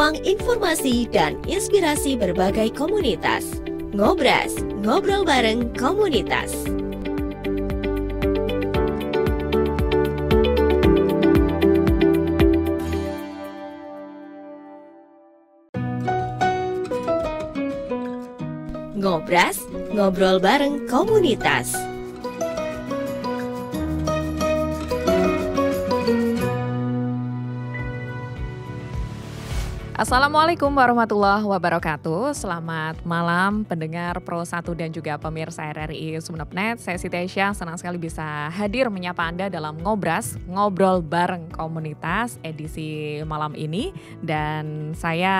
ruang informasi dan inspirasi berbagai komunitas. Ngobras, ngobrol bareng komunitas. Ngobras, ngobrol bareng komunitas. Assalamualaikum warahmatullahi wabarakatuh. Selamat malam pendengar Pro 1 dan juga pemirsa RRI Sumeneb.net. Saya Siti Aisyah, senang sekali bisa hadir menyapa Anda dalam Ngobras, ngobrol bareng komunitas edisi malam ini. Dan saya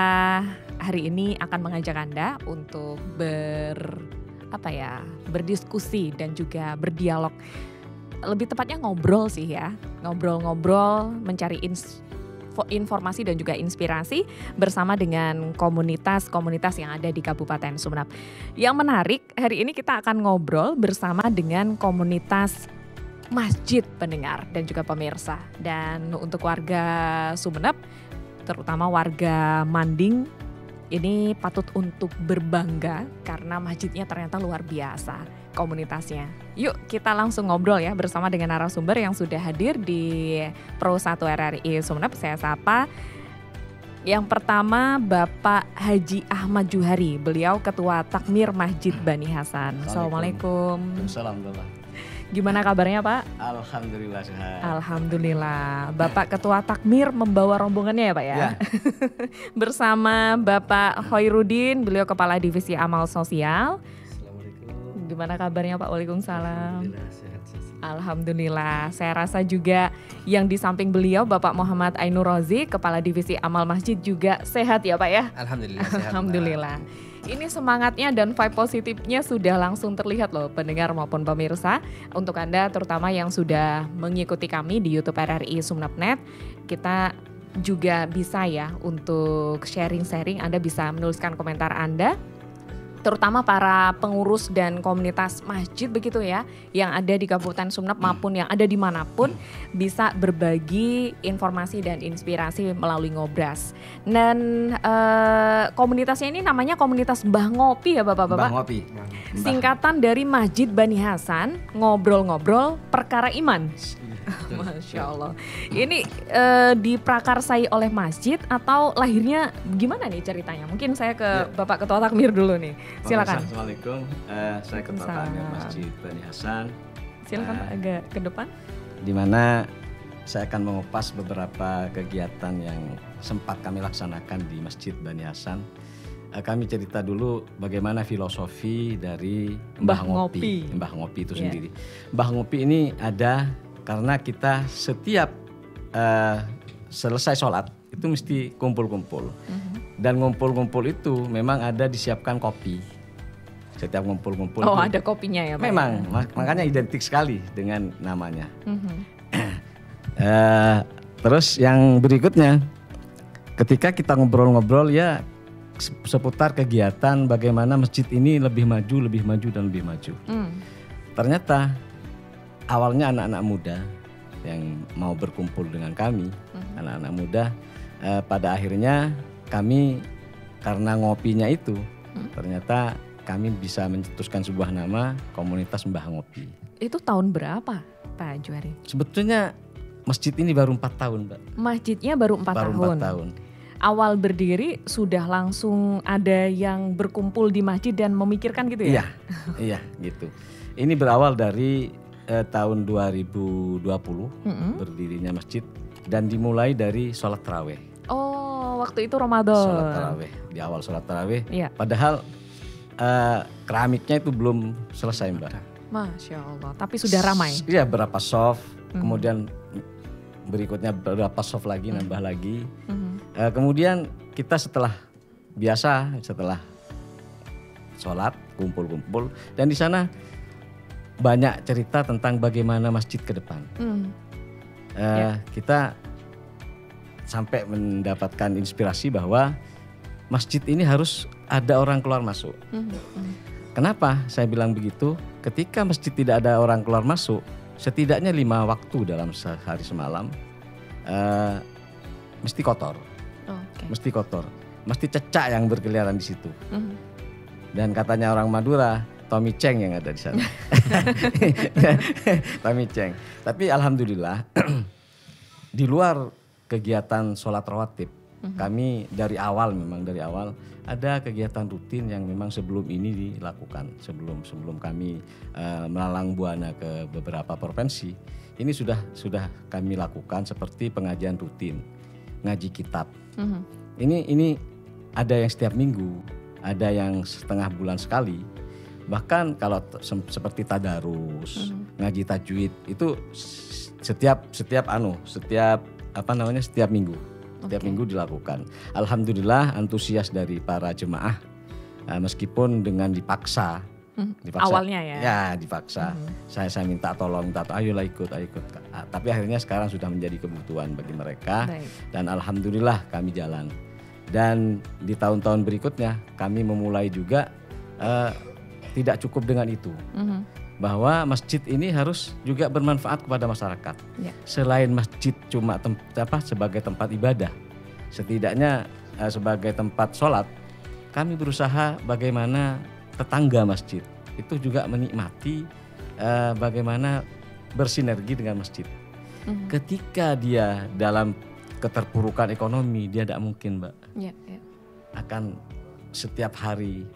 hari ini akan mengajak Anda untuk berdiskusi dan juga berdialog. Lebih tepatnya ngobrol sih ya. Ngobrol-ngobrol, mencari informasi dan juga inspirasi bersama dengan komunitas-komunitas yang ada di Kabupaten Sumeneb. Yang menarik, hari ini kita akan ngobrol bersama dengan komunitas masjid pendengar dan juga pemirsa. Dan untuk warga Sumeneb, terutama warga Manding, ini patut untuk berbangga karena masjidnya ternyata luar biasa komunitasnya. Yuk kita langsung ngobrol ya bersama dengan narasumber yang sudah hadir di Pro 1 RRI Sumeneb. Saya sapa yang pertama Bapak Haji Ahmad Juhari, beliau Ketua Takmir Masjid Bani Hasan. Assalamualaikum. Assalamualaikum. Gimana kabarnya Pak? Alhamdulillah sehat. Alhamdulillah. Bapak Ketua Takmir membawa rombongannya ya Pak ya? Bersama Bapak Hoirudin, beliau Kepala Divisi Amal Sosial. Assalamualaikum. Gimana kabarnya Pak? Waalaikumsalam. Alhamdulillah sehat. Alhamdulillah. Saya rasa juga yang di samping beliau Bapak Muhammad Ainur Rozi, Kepala Divisi Amal Masjid juga sehat ya Pak ya? Alhamdulillah sehat. Alhamdulillah. Ini semangatnya dan vibe positifnya sudah langsung terlihat loh pendengar maupun pemirsa. Untuk Anda terutama yang sudah mengikuti kami di YouTube RRI Sumeneb.net, kita juga bisa ya untuk sharing-sharing. Anda bisa menuliskan komentar Anda, terutama para pengurus dan komunitas masjid begitu ya, yang ada di Kabupaten Sumeneb maupun yang ada dimanapun, bisa berbagi informasi dan inspirasi melalui Ngobras. Dan komunitasnya ini namanya komunitas Mbah Ngopi ya Bapak-Bapak? Mbah Ngopi. Singkatan dari Masjid Bani Hasan, ngobrol-ngobrol perkara iman. Masya Allah. Ini diprakarsai oleh masjid atau lahirnya gimana nih ceritanya? Mungkin saya ke Bapak Ketua Takmir dulu nih. Silakan. Assalamualaikum. Saya Ketua Takmir Masjid Bani Hasan. Silakan Pak, agak ke depan. Di mana saya akan mengupas beberapa kegiatan yang sempat kami laksanakan di Masjid Bani Hasan. Kami cerita dulu bagaimana filosofi dari Mbah Ngopi. Mbah Ngopi itu sendiri. Mbah Ngopi ini ada karena kita setiap selesai sholat itu mesti kumpul-kumpul. Dan ngumpul-ngumpul itu memang ada disiapkan kopi. Setiap ngumpul-ngumpul. Oh, itu, ada kopinya ya Pak? Memang, makanya identik sekali dengan namanya. Terus yang berikutnya, ketika kita ngobrol-ngobrol ya seputar kegiatan bagaimana masjid ini lebih maju dan lebih maju. Ternyata awalnya anak-anak muda yang mau berkumpul dengan kami, anak-anak muda, pada akhirnya kami karena ngopinya itu, ternyata kami bisa mencetuskan sebuah nama komunitas Mbah Ngopi. Itu tahun berapa Pak Juhari? Sebetulnya masjid ini baru 4 tahun Mbak. Masjidnya baru 4 tahun? 4 tahun. Awal berdiri sudah langsung ada yang berkumpul di masjid dan memikirkan gitu ya? Iya gitu. Ini berawal dari tahun 2020 berdirinya masjid dan dimulai dari sholat taraweh. Oh, waktu itu Ramadan. Sholat taraweh, di awal sholat taraweh. Iya. Padahal keramiknya itu belum selesai Mbak. Masya Allah, tapi sudah ramai. Iya, berapa soft, kemudian berikutnya berapa soft lagi, nambah lagi. Kemudian kita setelah sholat kumpul-kumpul dan di sana banyak cerita tentang bagaimana masjid ke depan. Kita sampai mendapatkan inspirasi bahwa masjid ini harus ada orang keluar masuk. Kenapa saya bilang begitu? Ketika masjid tidak ada orang keluar masuk, setidaknya 5 waktu dalam sehari semalam mesti kotor. Oke. mesti kotor, mesti cecak yang berkeliaran di situ. Mhm. Dan katanya orang Madura, Tommy Cheng yang ada di sana. Tommy Cheng. Tapi alhamdulillah di luar kegiatan sholat rawatib, kami dari awal ada kegiatan rutin yang memang sebelum ini dilakukan. Sebelum kami melalang buana ke beberapa provinsi, ini sudah kami lakukan seperti pengajian rutin, ngaji kitab. Ini ada yang setiap minggu, ada yang setengah bulan sekali. Bahkan kalau seperti tadarus, ngaji tajwid itu setiap minggu. Setiap minggu dilakukan. Alhamdulillah antusias dari para jemaah, meskipun dengan dipaksa. Awalnya ya. Ya dipaksa. Saya minta tolong, ayolah ikut. Tapi akhirnya sekarang sudah menjadi kebutuhan bagi mereka. Baik. Dan alhamdulillah kami jalan. Dan di tahun-tahun berikutnya kami memulai juga tidak cukup dengan itu. Bahwa masjid ini harus juga bermanfaat kepada masyarakat. Ya. Selain masjid cuma sebagai tempat ibadah, setidaknya sebagai tempat sholat, kami berusaha bagaimana tetangga masjid itu juga menikmati bagaimana bersinergi dengan masjid. Ketika dia dalam keterpurukan ekonomi, dia tidak mungkin, Mbak, akan setiap hari,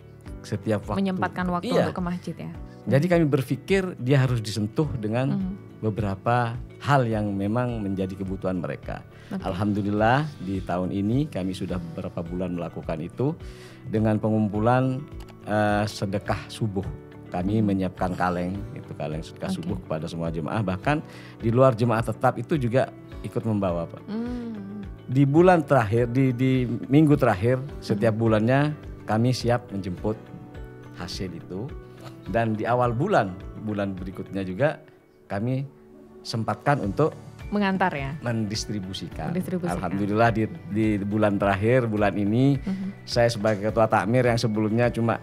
setiap waktu menyempatkan waktu untuk ke masjid ya. Jadi kami berpikir dia harus disentuh dengan beberapa hal yang memang menjadi kebutuhan mereka. Alhamdulillah di tahun ini kami sudah beberapa bulan melakukan itu dengan pengumpulan sedekah subuh. Kami menyiapkan kaleng sedekah subuh kepada semua jemaah, bahkan di luar jemaah tetap itu juga ikut membawa, Pak. Di bulan terakhir, di minggu terakhir setiap bulannya kami siap menjemput hasil itu. Dan di awal bulan berikutnya juga kami sempatkan untuk mengantar ya, mendistribusikan. Alhamdulillah di bulan terakhir, bulan ini saya sebagai ketua takmir yang sebelumnya cuma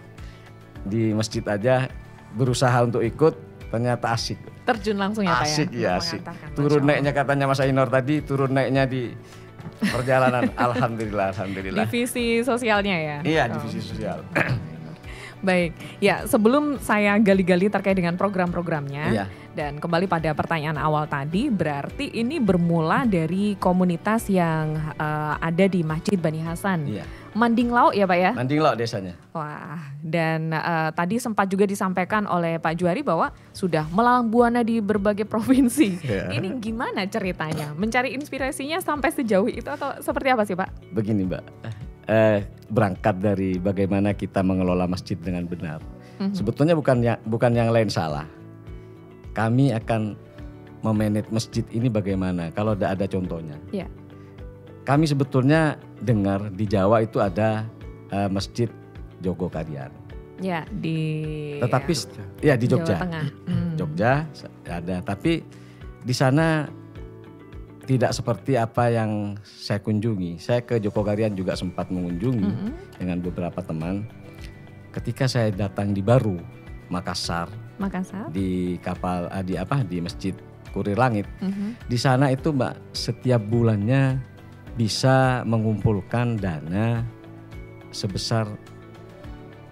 di masjid aja berusaha untuk ikut, ternyata asik. Terjun langsung ya Pak ya? Asik ya, asik. Turun naiknya katanya Mas Ainur tadi, turun naiknya di perjalanan. Alhamdulillah. Divisi sosialnya ya? Iya, divisi sosial. Baik, ya sebelum saya gali-gali terkait dengan program-programnya, iya. Dan kembali pada pertanyaan awal tadi, berarti ini bermula dari komunitas yang ada di Masjid Bani Hasan. Iya. Manding Lauk ya Pak ya? Manding Lauk desanya. Wah, dan tadi sempat juga disampaikan oleh Pak Juari bahwa sudah melalang buana di berbagai provinsi. Yeah. Ini gimana ceritanya? Mencari inspirasinya sampai sejauh itu atau seperti apa sih Pak? Begini Mbak, berangkat dari bagaimana kita mengelola masjid dengan benar. Sebetulnya bukan yang lain salah. Kami akan memanage masjid ini bagaimana kalau tidak ada contohnya. Yeah. Kami sebetulnya dengar di Jawa itu ada masjid Jogokarian. Ya, Tetapi di Jogja. Jawa Tengah. Jogja ada, tapi di sana tidak seperti apa yang saya kunjungi. Saya ke Jogokarian juga sempat mengunjungi dengan beberapa teman. Ketika saya datang di Baru, Makassar. Di kapal di Masjid Kurir Langit. Di sana itu Mbak setiap bulannya bisa mengumpulkan dana sebesar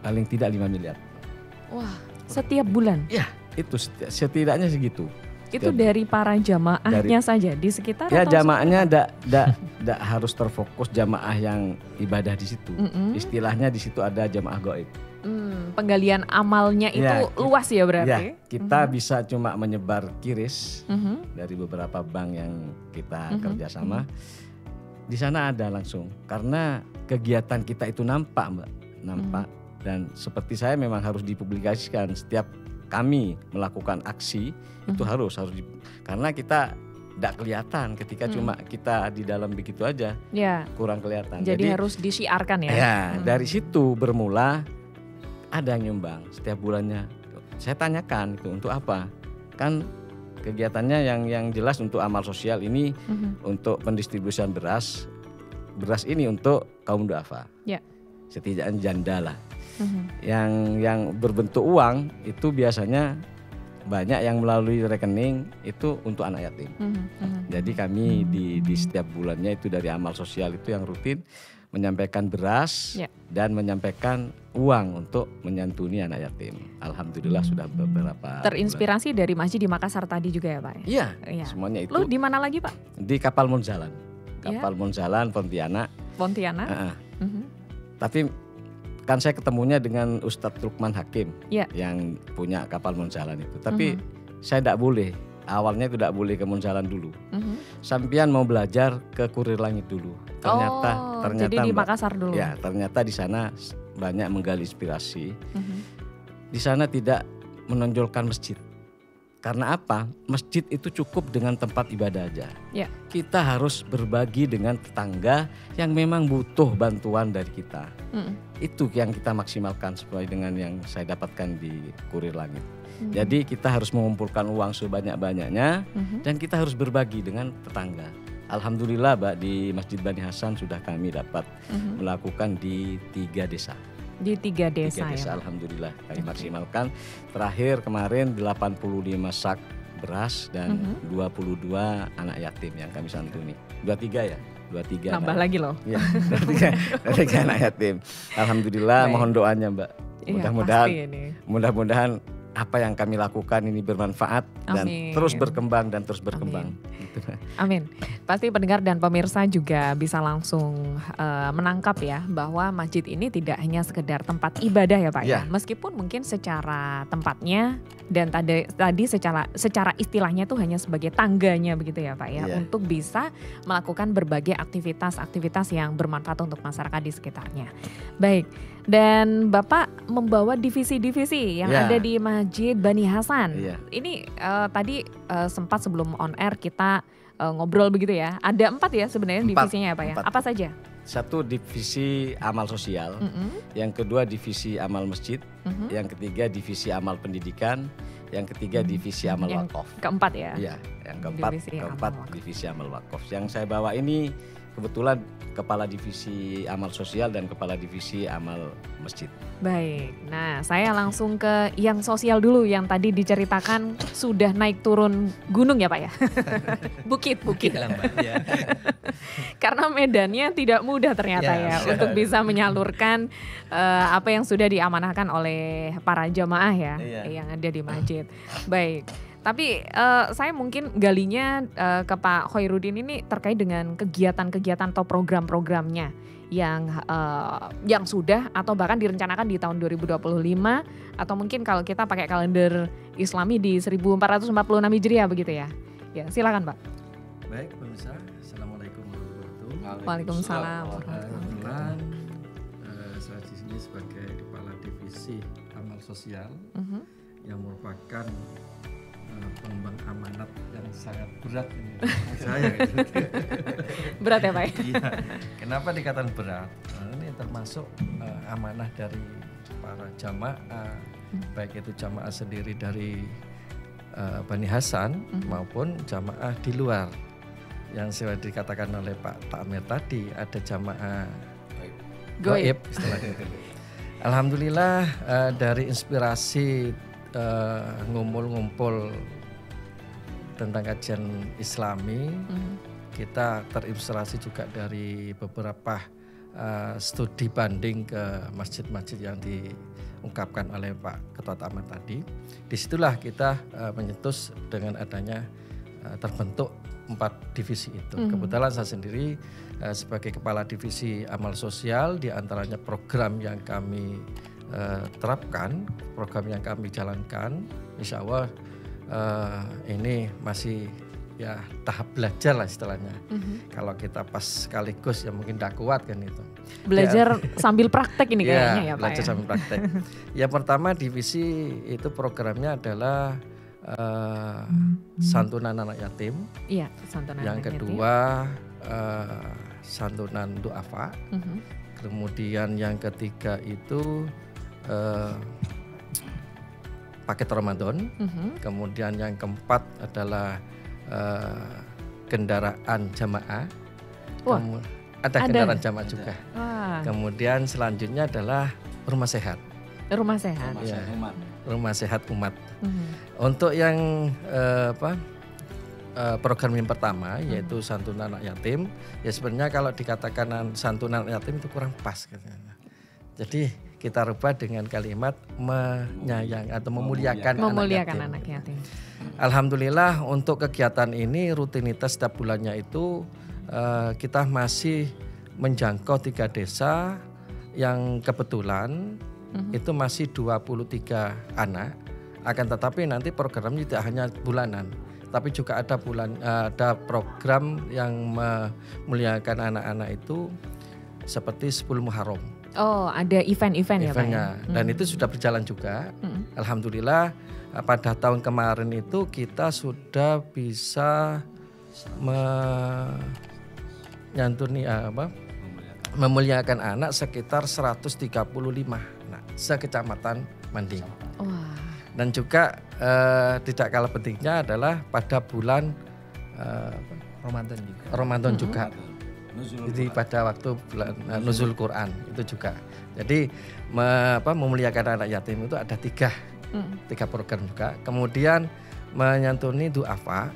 paling tidak 5 miliar. Wah, setiap bulan? Ya, itu setidaknya segitu. Itu dari para jamaahnya saja di sekitar? Ya, jamaahnya tidak harus terfokus jamaah yang ibadah di situ. Istilahnya di situ ada jamaah gaib. Penggalian amalnya itu luas ya berarti? Ya, kita bisa cuma menyebar kiris dari beberapa bank yang kita kerjasama. Di sana ada langsung, karena kegiatan kita itu nampak Mbak, dan seperti saya memang harus dipublikasikan setiap kami melakukan aksi itu harus karena kita tidak kelihatan ketika cuma kita di dalam begitu aja, kurang kelihatan. Jadi harus disiarkan ya? Ya, dari situ bermula ada yang nyumbang setiap bulannya. Saya tanyakan itu untuk apa? Kan kegiatannya yang jelas untuk amal sosial ini, untuk pendistribusian beras ini untuk kaum duafa. Ya. Setidaknya janda lah. Yang berbentuk uang itu biasanya banyak yang melalui rekening itu untuk anak yatim. Jadi kami di setiap bulannya itu dari amal sosial itu yang rutin menyampaikan beras dan menyampaikan uang untuk menyantuni anak yatim. Alhamdulillah sudah beberapa Terinspirasi dari masjid di Makassar tadi juga ya Pak? Iya, Iya. semuanya itu. Lu di mana lagi Pak? Di Kapal Monzalan. Kapal Monzalan, Pontianak. Pontianak. Tapi kan saya ketemunya dengan Ustadz Lukman Hakim yang punya Kapal Monzalan itu. Tapi saya tidak boleh. Awalnya tidak boleh ke Monzalan dulu. Sampian mau belajar ke Kurir Langit dulu. Ternyata jadi di Makassar dulu. Ya, ternyata di sana banyak menggali inspirasi. Di sana tidak menonjolkan masjid. Karena apa? Masjid itu cukup dengan tempat ibadah aja. Kita harus berbagi dengan tetangga yang memang butuh bantuan dari kita. Itu yang kita maksimalkan sesuai dengan yang saya dapatkan di Kurir Langit. Jadi kita harus mengumpulkan uang sebanyak-banyaknya dan kita harus berbagi dengan tetangga. Alhamdulillah Mbak, di Masjid Bani Hasan sudah kami dapat melakukan di 3 desa. Di 3 desa ya. Alhamdulillah kami maksimalkan. Terakhir kemarin 85 sak beras dan 22 anak yatim yang kami santuni. 23 ya? 23. Nambah lagi loh. Iya, 23 anak yatim. Alhamdulillah. Mohon doanya Mbak. Mudah-mudahan apa yang kami lakukan ini bermanfaat dan terus berkembang Amin. Pasti pendengar dan pemirsa juga bisa langsung menangkap ya bahwa masjid ini tidak hanya sekedar tempat ibadah ya Pak ya. Meskipun mungkin secara tempatnya dan tadi secara istilahnya tuh hanya sebagai tangganya begitu ya Pak ya, untuk bisa melakukan berbagai aktivitas yang bermanfaat untuk masyarakat di sekitarnya. Baik. Dan Bapak membawa divisi-divisi yang ada di Masjid Bani Hasan. Ini tadi sempat sebelum on air kita ngobrol begitu ya. Ada 4 ya sebenarnya divisinya ya Pak ya. Apa saja? 1 divisi amal sosial, yang kedua divisi amal masjid, yang ketiga divisi amal pendidikan, yang ketiga divisi amal wakaf. Keempat ya? Iya, yang keempat divisi amal wakaf. Yang saya bawa ini kebetulan kepala divisi amal sosial dan kepala divisi amal masjid. Baik, nah saya langsung ke yang sosial dulu yang tadi diceritakan sudah naik turun gunung ya Pak ya? Bukit. Karena medannya tidak mudah ternyata untuk bisa menyalurkan apa yang sudah diamanahkan oleh para jamaah ya yang ada di masjid. Baik. Tapi saya mungkin galinya ke Pak Khairuddin ini terkait dengan kegiatan-kegiatan atau program-programnya yang sudah atau bahkan direncanakan di tahun 2025 atau mungkin kalau kita pakai kalender Islami di 1446 Hijriah begitu ya. Ya, silakan Pak. Baik, pemirsa. Assalamualaikum warahmatullahi wabarakatuh. Waalaikumsalam. Kebetulan saya di sini sebagai kepala divisi amal sosial yang merupakan pengembang amanat yang sangat berat ini saya. Berat ya Pak? Iya. Kenapa dikatakan berat? Ini termasuk amanah dari para jamaah, baik itu jamaah sendiri dari Bani Hasan maupun jamaah di luar. Yang sudah dikatakan oleh Pak Ta'amir tadi, ada jamaah gaib istilahnya. Alhamdulillah dari inspirasi ngumpul-ngumpul tentang kajian Islami, kita terinspirasi juga dari beberapa studi banding ke masjid-masjid yang diungkapkan oleh Pak Ketua Taman tadi. Disitulah kita menyetus dengan adanya terbentuk 4 divisi itu. Kebetulan saya sendiri sebagai kepala divisi amal sosial, di antaranya program yang kami terapkan, program yang kami jalankan, insya Allah ini masih ya tahap belajar lah istilahnya. Kalau kita pas sekaligus ya mungkin tidak kuat kan itu. Belajar sambil praktek ini kayaknya ya Pak. Belajar sambil praktek. Yang pertama divisi itu programnya adalah santunan anak yatim. Iya, santunan yang anak kedua santunan duafa. Kemudian yang ketiga itu paket Ramadan. Kemudian yang keempat adalah kendaraan jamaah. Ada kendaraan jamaah juga. Kemudian selanjutnya adalah rumah sehat. Rumah sehat. Rumah Sehat Umat. Rumah Sehat Umat. Mhm. Untuk yang program yang pertama yaitu santunan anak yatim, ya sebenarnya kalau dikatakan santunan anak yatim itu kurang pas katanya. Jadi kita rubah dengan kalimat menyayang atau memuliakan Anak yatim. Alhamdulillah untuk kegiatan ini rutinitas setiap bulannya itu kita masih menjangkau 3 desa yang kebetulan itu masih 23 anak. Akan tetapi nanti programnya tidak hanya bulanan, tapi juga ada program yang memuliakan anak-anak itu seperti 10 Muharram. Oh, ada event-event ya Pak ya? Dan itu sudah berjalan juga. Alhamdulillah pada tahun kemarin itu kita sudah bisa memuliakan anak sekitar 135 anak sekecamatan Manding. Wah. Dan juga tidak kalah pentingnya adalah pada bulan Ramadan juga. Jadi pada waktu bulan Nuzul Quran itu juga. Jadi memuliakan anak yatim itu ada 3 program juga. Kemudian menyantuni duafa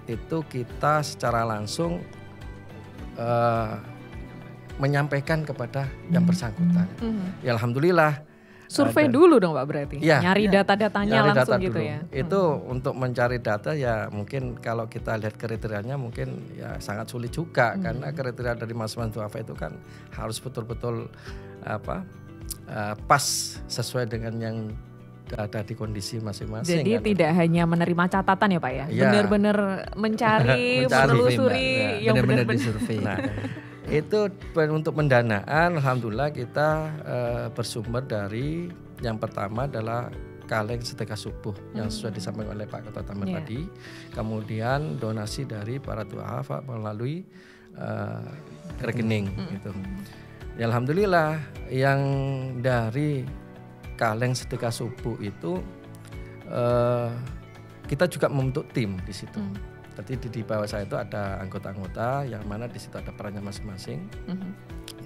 itu kita secara langsung menyampaikan kepada yang bersangkutan. Ya alhamdulillah. Survei dulu dong Pak berarti? Ya, nyari data-datanya nyari langsung data gitu dulu. ya? Itu untuk mencari data ya mungkin kalau kita lihat kriterianya mungkin ya sangat sulit juga. Karena kriteria dari Mas-Mas Duafa itu kan harus betul-betul pas sesuai dengan yang ada di kondisi masing-masing. Jadi kan. tidak hanya menerima catatan ya Pak ya? Ya. Benar-benar mencari, menelusuri yang benar-benar benar-benar. disurvei. Nah, itu untuk pendanaan alhamdulillah kita bersumber dari yang pertama adalah kaleng sedekah subuh yang sudah disampaikan oleh Pak Ketua Taman tadi. Kemudian donasi dari para duafa melalui rekening gitu. Ya, alhamdulillah yang dari kaleng sedekah subuh itu kita juga membentuk tim di situ. Jadi di bawah saya itu ada anggota-anggota yang mana di situ ada perannya masing-masing.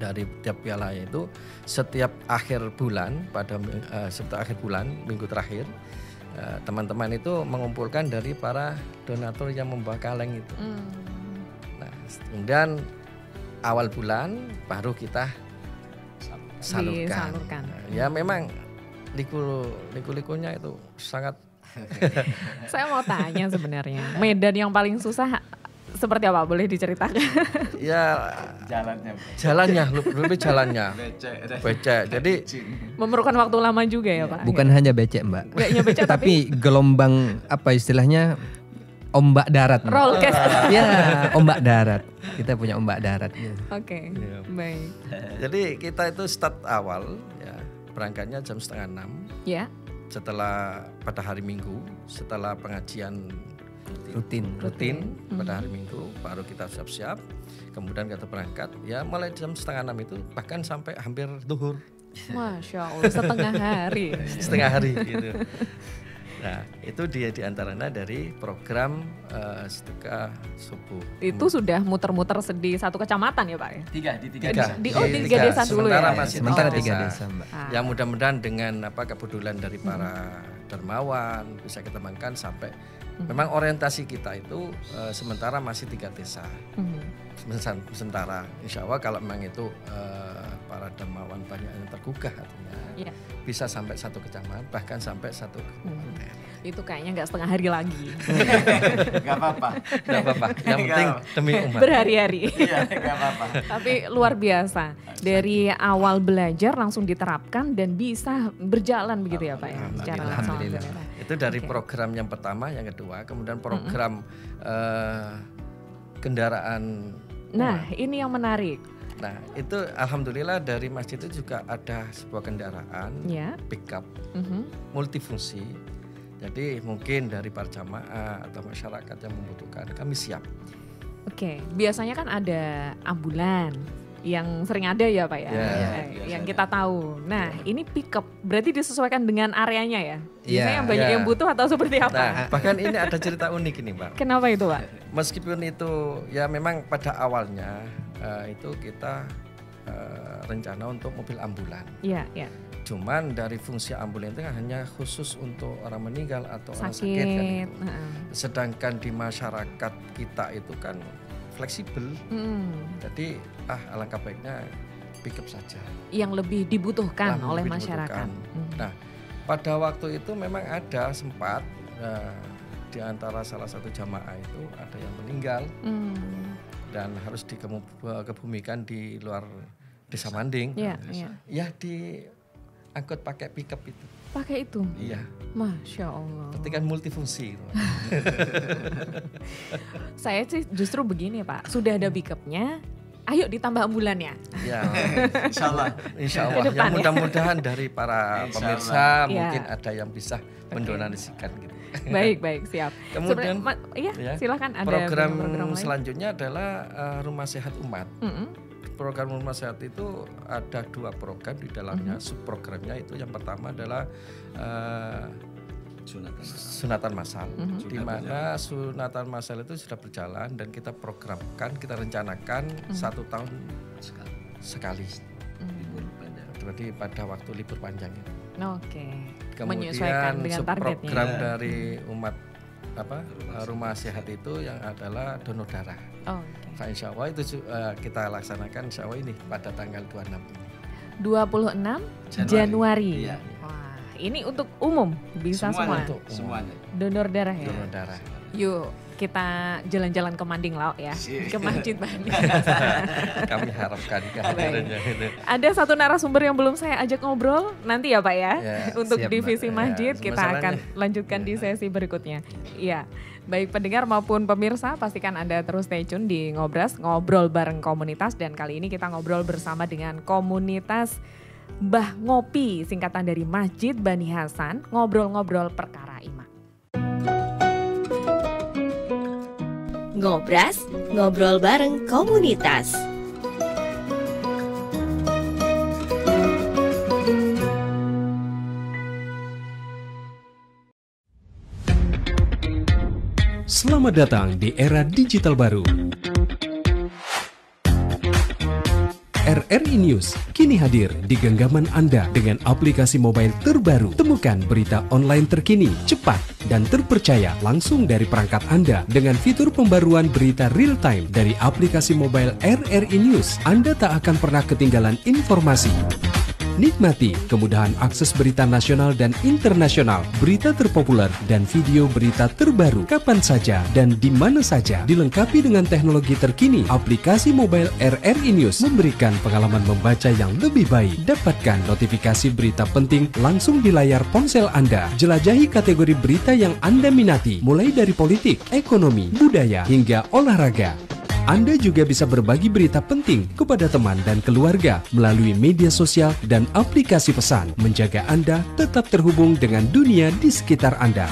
Dari tiap wilayah itu setiap akhir bulan setiap akhir bulan minggu terakhir teman-teman itu mengumpulkan dari para donatur yang membawa kaleng itu. Nah, kemudian awal bulan baru kita salurkan. Ya memang liku-likunya itu sangat. Saya mau tanya sebenarnya, medan yang paling susah seperti apa? Boleh diceritakan? Ya jalannya, lebih jalannya. Becek. Jadi memerlukan waktu lama juga ya Pak? Bukan hanya becek Mbak. Gak hanya becek tapi gelombang apa istilahnya ombak darat. Rollcast. Ya, ombak darat. Kita punya ombak darat. Oke, baik. Jadi kita itu start awal ya berangkatnya jam 5:30. Ya. Setelah pada hari Minggu, setelah pengajian Rutin. pada hari Minggu, baru kita siap-siap. Kemudian kita berangkat, ya mulai jam 5:30 itu bahkan sampai hampir zuhur. Masya Allah, setengah hari. Setengah hari gitu. Nah itu dia diantaranya dari program sedekah subuh. Itu sudah muter-muter di satu kecamatan ya Pak ya? Di tiga desa dulu ya? Sementara 3 desa Mbak. Yang mudah-mudahan dengan kepedulian dari para dermawan bisa kita kembangkan sampai memang orientasi kita itu sementara masih 3 desa. Sementara insya Allah kalau memang itu para dermawan banyak yang tergugah artinya bisa sampai 1 kecamatan bahkan sampai 1 kabupaten. Itu kayaknya nggak setengah hari lagi. Gak apa-apa. Yang penting demi umat. Berhari-hari. Iya, gak apa-apa. Tapi luar biasa. Dari awal belajar langsung diterapkan dan bisa berjalan begitu ya Pak ya? Secara langsung. Itu dari program yang pertama, yang kedua. Kemudian program kendaraan. Nah ini yang menarik. Nah itu alhamdulillah dari masjid itu juga ada sebuah kendaraan pickup multifungsi. Jadi mungkin dari para jamaah atau masyarakat yang membutuhkan kami siap. Oke, biasanya kan ada ambulan yang sering ada ya Pak ya, yang kita tahu. Nah ini pickup berarti disesuaikan dengan areanya ya? Biasanya yang banyak yang butuh atau seperti apa? Nah, bahkan ini ada cerita unik ini Pak. Kenapa itu Pak? Meskipun itu ya memang pada awalnya itu kita rencana untuk mobil ambulan. Iya, iya. Cuman dari fungsi ambulan itu hanya khusus untuk orang meninggal atau orang sakit kan Sakit. itu. Sedangkan di masyarakat kita itu kan fleksibel. Jadi alangkah baiknya pickup saja. Yang lebih dibutuhkan Yang oleh lebih masyarakat. dibutuhkan. Nah, pada waktu itu memang ada sempat di antara salah satu jamaah itu ada yang meninggal dan harus dikebumikan di luar Desa Manding. Iya, iya. Ya diangkut pakai pickup itu. Pakai itu. Iya. Masya Allah. Berarti kan multifungsi. Saya sih justru begini Pak, sudah ada pickupnya, ayo ditambah ambulannya. Ya, Insya Allah. insya Ke Allah. depan, Ya, mudah-mudahan dari para Insya pemirsa Allah. mungkin Ya. ada yang bisa mendonasikan gitu. Baik, siap. Kemudian Iya, ya, silakan ada program lain. selanjutnya adalah Rumah Sehat Umat. Mm-mm. Program Rumah Sehat itu ada 2 program di dalamnya. Subprogramnya itu yang pertama adalah sunatan massal, di mana sunatan massal itu sudah berjalan dan kita programkan, kita rencanakan 1 tahun sekali. Berarti pada waktu libur panjang itu. Oke. Kemudian Menyesuaikan dengan targetnya. subprogram dari umat Rumah Sehat itu yang adalah donor darah. Oke. Nah, insya Allah itu kita laksanakan insya Allah ini pada tanggal 26 ini. 26 Januari. Iya. Wah, ini untuk umum bisa semua. Untuk Semuanya. Donor darah ya. Donor darah. Yuk kita jalan-jalan ke Manding Lao ya, ke Masjid Manding. Kami harapkan kehadirannya itu. Ada satu narasumber yang belum saya ajak ngobrol nanti ya Pak ya, Ya, untuk siap, divisi Mbak. masjid Ya, kita masalahnya. akan lanjutkan di sesi berikutnya. Iya, baik pendengar maupun pemirsa pastikan Anda terus stay tune di Ngobras, ngobrol bareng komunitas, dan kali ini kita ngobrol bersama dengan komunitas Mbah Ngopi, singkatan dari Masjid Bani Hasan, ngobrol-ngobrol perkara iman. Ngobras, ngobrol bareng komunitas. Selamat datang di era digital baru. RRI News kini hadir di genggaman Anda dengan aplikasi mobile terbaru. Temukan berita online terkini, cepat, dan terpercaya langsung dari perangkat Anda dengan fitur pembaruan berita real time dari aplikasi mobile RRI News. Anda tak akan pernah ketinggalan informasi. Nikmati kemudahan akses berita nasional dan internasional, berita terpopuler, dan video berita terbaru kapan saja dan di mana saja. Dilengkapi dengan teknologi terkini, aplikasi mobile RRI News memberikan pengalaman membaca yang lebih baik. Dapatkan notifikasi berita penting langsung di layar ponsel Anda. Jelajahi kategori berita yang Anda minati, mulai dari politik, ekonomi, budaya, hingga olahraga. Anda juga bisa berbagi berita penting kepada teman dan keluarga melalui media sosial dan aplikasi pesan, menjaga Anda tetap terhubung dengan dunia di sekitar Anda.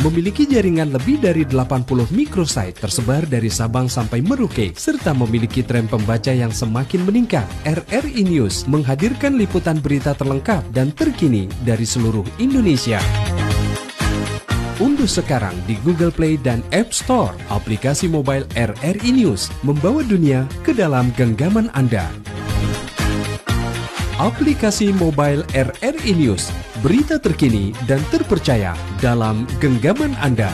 Memiliki jaringan lebih dari 80 microsite tersebar dari Sabang sampai Merauke, serta memiliki tren pembaca yang semakin meningkat. RRI News menghadirkan liputan berita terlengkap dan terkini dari seluruh Indonesia. Unduh sekarang di Google Play dan App Store aplikasi mobile RRI News, membawa dunia ke dalam genggaman Anda. Aplikasi mobile RRI News, berita terkini dan terpercaya dalam genggaman Anda.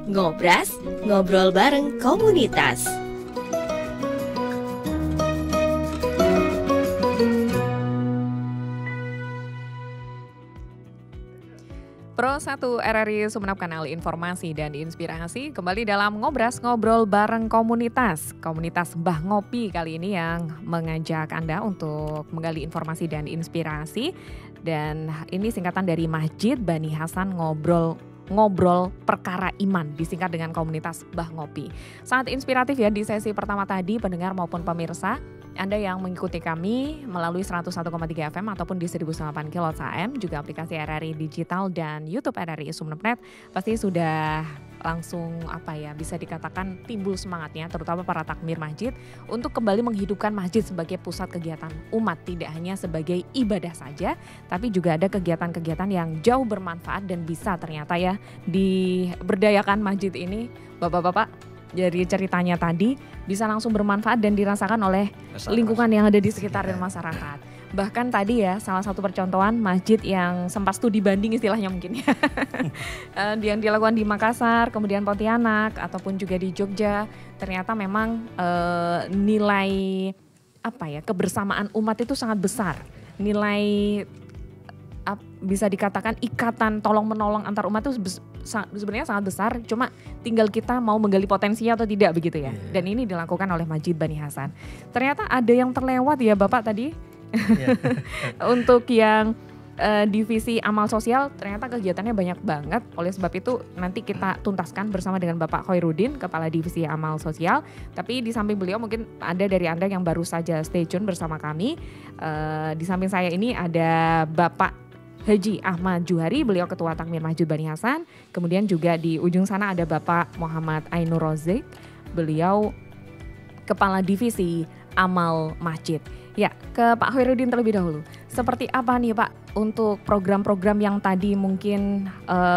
Ngobras, ngobrol bareng komunitas. Pro 1 RRI Sumeneb, kanal informasi dan inspirasi, kembali dalam Ngobras, ngobrol bareng komunitas. Komunitas Mbah Ngopi kali ini yang mengajak Anda untuk menggali informasi dan inspirasi. Dan ini singkatan dari Masjid Bani Hasan, ngobrol perkara iman, disingkat dengan komunitas Mbah Ngopi. Sangat inspiratif ya di sesi pertama tadi, pendengar maupun pemirsa. Anda yang mengikuti kami melalui 101,3 FM ataupun di 1008 kHz AM, juga aplikasi RRI Digital dan YouTube RRI Sumeneb, pasti sudah langsung bisa dikatakan timbul semangatnya, terutama para takmir masjid untuk kembali menghidupkan masjid sebagai pusat kegiatan umat, tidak hanya sebagai ibadah saja, tapi juga ada kegiatan-kegiatan yang jauh bermanfaat dan bisa ternyata ya diberdayakan masjid ini, Bapak-bapak. Dari ceritanya tadi bisa langsung bermanfaat dan dirasakan oleh lingkungan yang ada di sekitar dan masyarakat. Bahkan tadi ya salah satu percontohan masjid yang sempat studi banding istilahnya mungkin ya. Yang dilakukan di Makassar, kemudian Pontianak ataupun juga di Jogja, ternyata memang nilai kebersamaan umat itu sangat besar. Nilai bisa dikatakan ikatan tolong menolong antar umat itu sebenarnya sangat besar, cuma tinggal kita mau menggali potensinya atau tidak begitu ya. Dan ini dilakukan oleh Masjid Bani Hasan. Ternyata ada yang terlewat ya Bapak tadi. Untuk yang divisi amal sosial ternyata kegiatannya banyak banget. Oleh sebab itu nanti kita tuntaskan bersama dengan Bapak Khairuddin, Kepala Divisi Amal Sosial. Tapi di samping beliau mungkin ada dari Anda yang baru saja stay tune bersama kami. Di samping saya ini ada Bapak Haji Ahmad Juhari, beliau Ketua Takmir Masjid Bani Hasan. Kemudian juga di ujung sana ada Bapak Muhammad Ainur Rozik, beliau Kepala Divisi Amal Masjid. Ya, ke Pak Khairuddin terlebih dahulu. Seperti apa nih Pak untuk program-program yang tadi mungkin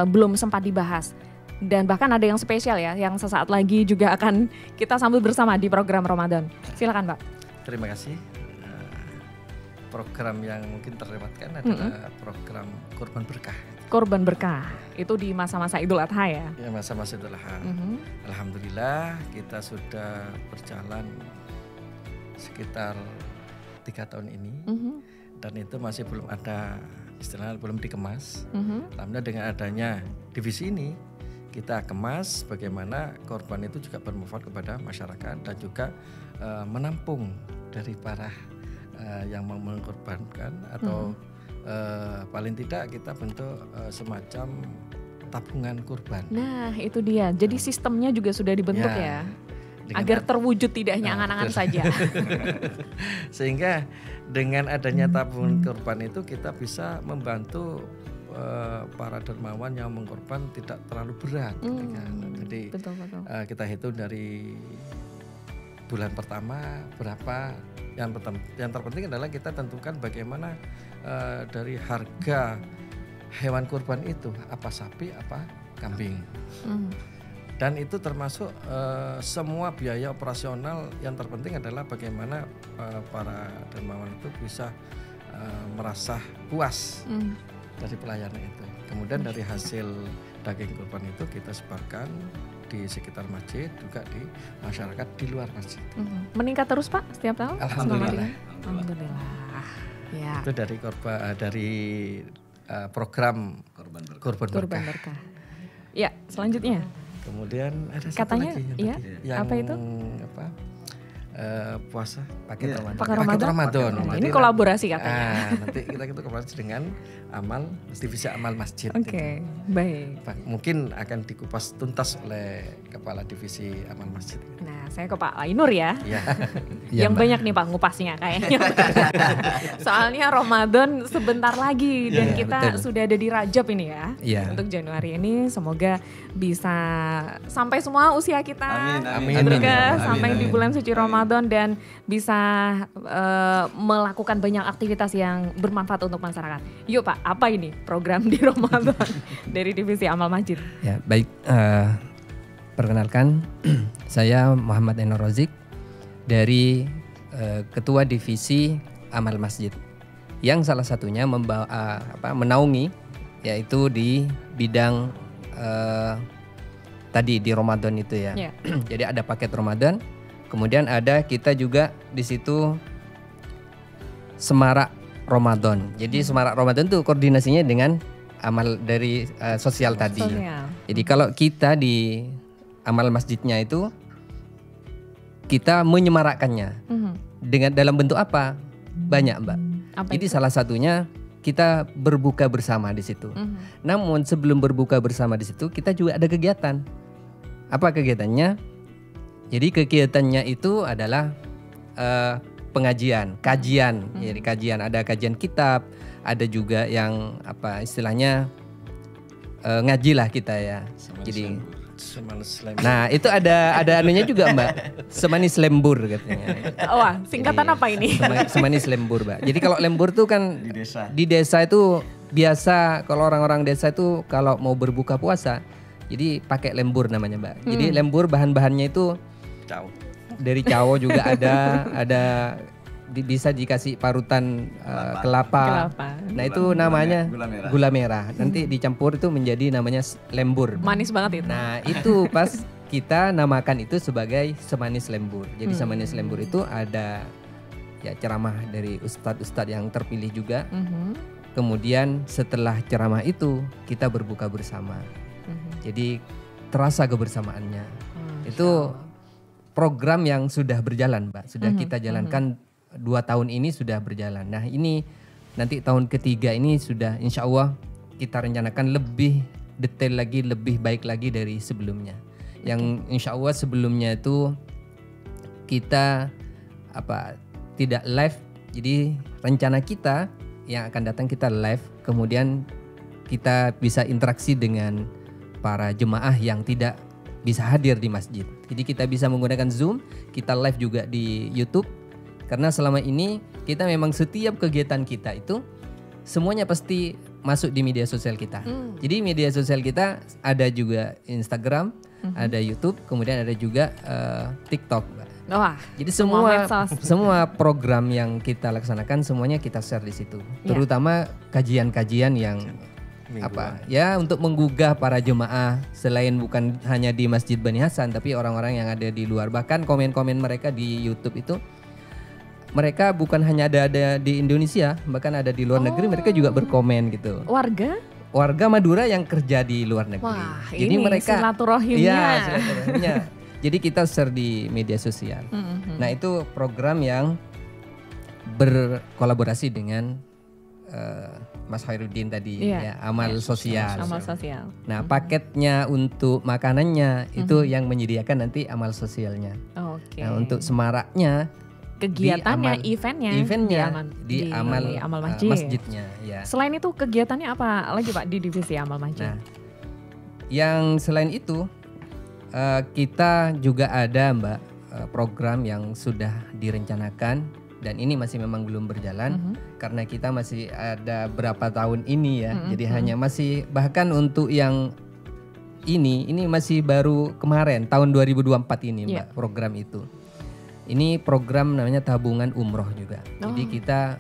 belum sempat dibahas? Dan bahkan ada yang spesial ya, yang sesaat lagi juga akan kita sambut bersama di program Ramadan. Silakan Pak. Terima kasih. Program yang mungkin terlewatkan adalah program Kurban Berkah. Kurban Berkah, itu di masa-masa Idul Adha ya? Ya, masa-masa Idul Adha. Alhamdulillah kita sudah berjalan sekitar 3 tahun ini. Dan itu masih belum ada, istilahnya belum dikemas. Alhamdulillah dengan adanya divisi ini, kita kemas bagaimana korban itu juga bermanfaat kepada masyarakat dan juga menampung dari para yang mau mengkorbankan atau paling tidak kita bentuk semacam tabungan kurban. Nah itu dia, jadi sistemnya juga sudah dibentuk ya agar terwujud tidak hanya angan-angan saja. Sehingga dengan adanya tabungan kurban itu kita bisa membantu para dermawan yang mengkorban tidak terlalu berat. Jadi betul. Kita hitung dari bulan pertama berapa. Yang terpenting adalah kita tentukan bagaimana dari harga hewan kurban itu, apa sapi, apa kambing. Dan itu termasuk semua biaya operasional. Yang terpenting adalah bagaimana para dermawan itu bisa merasa puas dari pelayanan itu. Kemudian dari hasil daging kurban itu kita sebarkan di sekitar masjid, juga di masyarakat di luar masjid. Meningkat terus Pak setiap tahun? Alhamdulillah. Ya. Itu dari program Kurban Berkah. Ya, selanjutnya. Kemudian ada katanya, satu lagi yang apa itu? Puasa paket Ramadan. Ini kolaborasi katanya. Nanti kita kolaborasi dengan divisi amal masjid. Oke, baik. Mungkin akan dikupas tuntas oleh Kepala Divisi Amal Masjid. Nah, saya ke Pak Ainur ya. Iya. Yang banyak nih Pak ngupasnya kayaknya. Soalnya Ramadan sebentar lagi dan kita sudah ada di Rajab ini ya. Untuk Januari ini semoga bisa sampai semua usia kita. Amin. Berkah sampai di bulan suci Ramadan dan bisa melakukan banyak aktivitas yang bermanfaat untuk masyarakat. Yuk Pak, apa ini program di Ramadan dari Divisi Amal Masjid? Ya, baik. Perkenalkan, saya Muhammad Ainur Rozik dari Ketua Divisi Amal Masjid, yang salah satunya menaungi yaitu di bidang tadi di Ramadan itu ya. Jadi ada paket Ramadan, kemudian ada kita juga di situ Semarak Ramadan. Jadi Semarak Ramadan itu koordinasinya dengan amal dari sosial tadi. Jadi kalau kita di amal masjidnya itu kita menyemarakkannya dengan dalam bentuk apa? Banyak Mbak. Jadi salah satunya kita berbuka bersama di situ. Namun sebelum berbuka bersama di situ kita juga ada kegiatan. Apa kegiatannya? Jadi kegiatannya itu adalah pengajian, kajian. Jadi kajian, ada kajian kitab, ada juga yang apa istilahnya ngaji lah kita ya. Jadi nah itu ada anunya juga Mbak, semanis lembur katanya. Wah, singkatan Jadi, apa ini? Semanis lembur Mbak. Jadi kalau lembur tuh kan di desa itu biasa, kalau orang-orang desa itu kalau mau berbuka puasa, jadi pakai lembur namanya Mbak. Jadi lembur bahan-bahannya itu dari cawo juga ada bisa dikasih parutan kelapa. Nah itu namanya gula merah. Nanti dicampur itu menjadi namanya lembur. Manis banget itu. Nah itu pas kita namakan itu sebagai semanis lembur. Jadi semanis lembur itu ada ya ceramah dari ustadz-ustadz yang terpilih juga. Kemudian setelah ceramah itu kita berbuka bersama. Jadi terasa kebersamaannya. Itu program yang sudah berjalan Mbak. Sudah kita jalankan 2 tahun ini sudah berjalan. Nah ini nanti tahun ketiga ini sudah insya Allah kita rencanakan lebih detail lagi, lebih baik lagi dari sebelumnya. Yang insya Allah sebelumnya itu kita tidak live. Jadi rencana kita yang akan datang kita live. Kemudian kita bisa interaksi dengan para jemaah yang tidak bisa hadir di masjid. Jadi kita bisa menggunakan Zoom, kita live juga di YouTube. Karena selama ini kita memang setiap kegiatan kita itu semuanya pasti masuk di media sosial kita. Jadi media sosial kita ada juga Instagram, ada YouTube, kemudian ada juga TikTok. Wah, jadi semua program yang kita laksanakan semuanya kita share di situ. Terutama kajian-kajian yang ya untuk menggugah para jemaah selain bukan hanya di Masjid Bani Hasan tapi orang-orang yang ada di luar. Bahkan komen-komen mereka di YouTube itu mereka bukan hanya ada di Indonesia, bahkan ada di luar negeri, mereka juga berkomen gitu. Warga Madura yang kerja di luar negeri. Wah, jadi ini mereka silaturahimnya. Iya, silaturahimnya. Jadi kita share di media sosial. Nah, itu program yang berkolaborasi dengan Mas Khairuddin tadi ya, amal sosial. Amal sosial. Nah, paketnya untuk makanannya itu yang menyediakan nanti amal sosialnya. Oke. Nah, untuk semaraknya kegiatannya, eventnya di amal masjidnya. Ya. Selain itu kegiatannya apa lagi Pak di divisi amal masjid? Nah, yang selain itu kita juga ada Mbak program yang sudah direncanakan dan ini masih memang belum berjalan karena kita masih ada berapa tahun ini ya. Jadi hanya masih bahkan untuk yang ini masih baru kemarin tahun 2024 ini Mbak program itu. Ini program namanya tabungan umroh juga. Jadi kita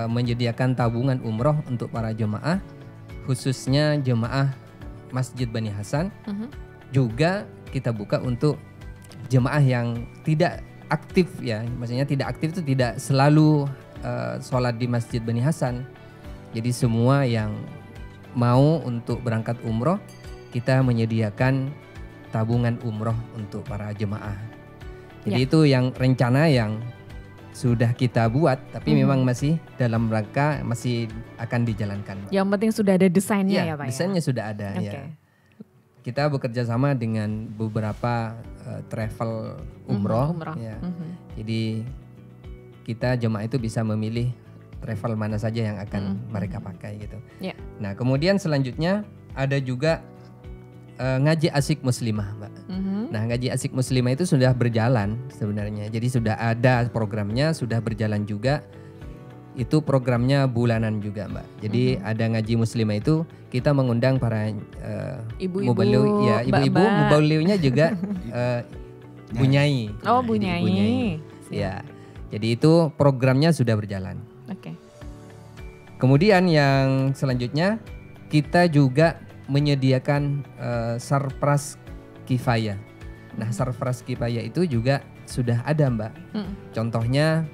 menyediakan tabungan umroh untuk para jemaah, khususnya jemaah Masjid Bani Hasan. Juga kita buka untuk jemaah yang tidak aktif ya. Maksudnya tidak aktif itu tidak selalu sholat di Masjid Bani Hasan. Jadi semua yang mau untuk berangkat umroh, kita menyediakan tabungan umroh untuk para jemaah. Jadi itu yang rencana yang sudah kita buat, tapi memang masih dalam rangka masih akan dijalankan. Yang penting sudah ada desainnya ya Pak. Desainnya sudah ada ya. Kita bekerja sama dengan beberapa travel umroh. Ya. Jadi kita jemaah itu bisa memilih travel mana saja yang akan mereka pakai gitu. Nah kemudian selanjutnya ada juga ngaji asik muslimah Mbak. Nah ngaji asik muslimah itu sudah berjalan sebenarnya. Jadi sudah ada programnya, sudah berjalan juga. Itu programnya bulanan juga Mbak. Jadi ada ngaji muslimah itu kita mengundang para ibu-ibu, ya ibu-ibu mubalighnya juga bunyai. Oh bunyai. Ya. Jadi itu programnya sudah berjalan. Oke. Kemudian yang selanjutnya kita juga menyediakan sarpras kifayah. Nah, sarpras kifayah itu juga sudah ada Mbak. Contohnya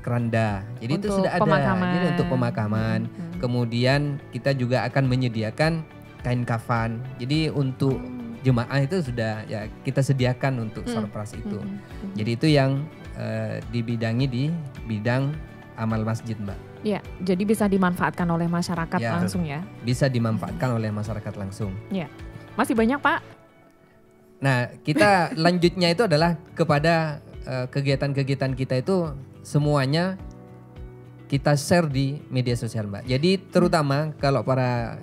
keranda. Jadi untuk itu sudah ada. Jadi untuk pemakaman. Kemudian kita juga akan menyediakan kain kafan. Jadi untuk jemaah itu sudah ya kita sediakan untuk sarpras itu. Jadi itu yang dibidangi di bidang amal masjid Mbak. Ya, jadi bisa dimanfaatkan oleh masyarakat langsung ya? Bisa dimanfaatkan oleh masyarakat langsung. Ya, masih banyak Pak? Nah, kita lanjutnya itu adalah kepada kegiatan-kegiatan kita itu semuanya kita share di media sosial, Mbak. Jadi terutama kalau para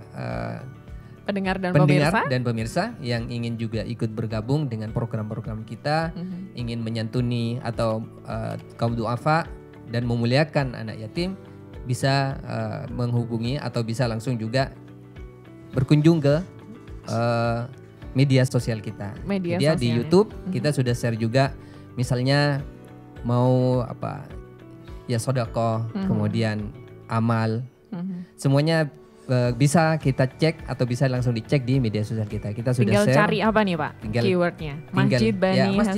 pendengar dan pemirsa yang ingin juga ikut bergabung dengan program-program kita, ingin menyantuni atau kaum duafa dan memuliakan anak yatim, bisa menghubungi atau bisa langsung juga berkunjung ke media sosial kita. Media di YouTube kita sudah share juga, misalnya mau ya sedekah, kemudian amal, semuanya bisa kita cek atau bisa langsung dicek di media sosial kita. Kita sudah tinggal share. Cari apa nih Pak? Keywordnya Masjid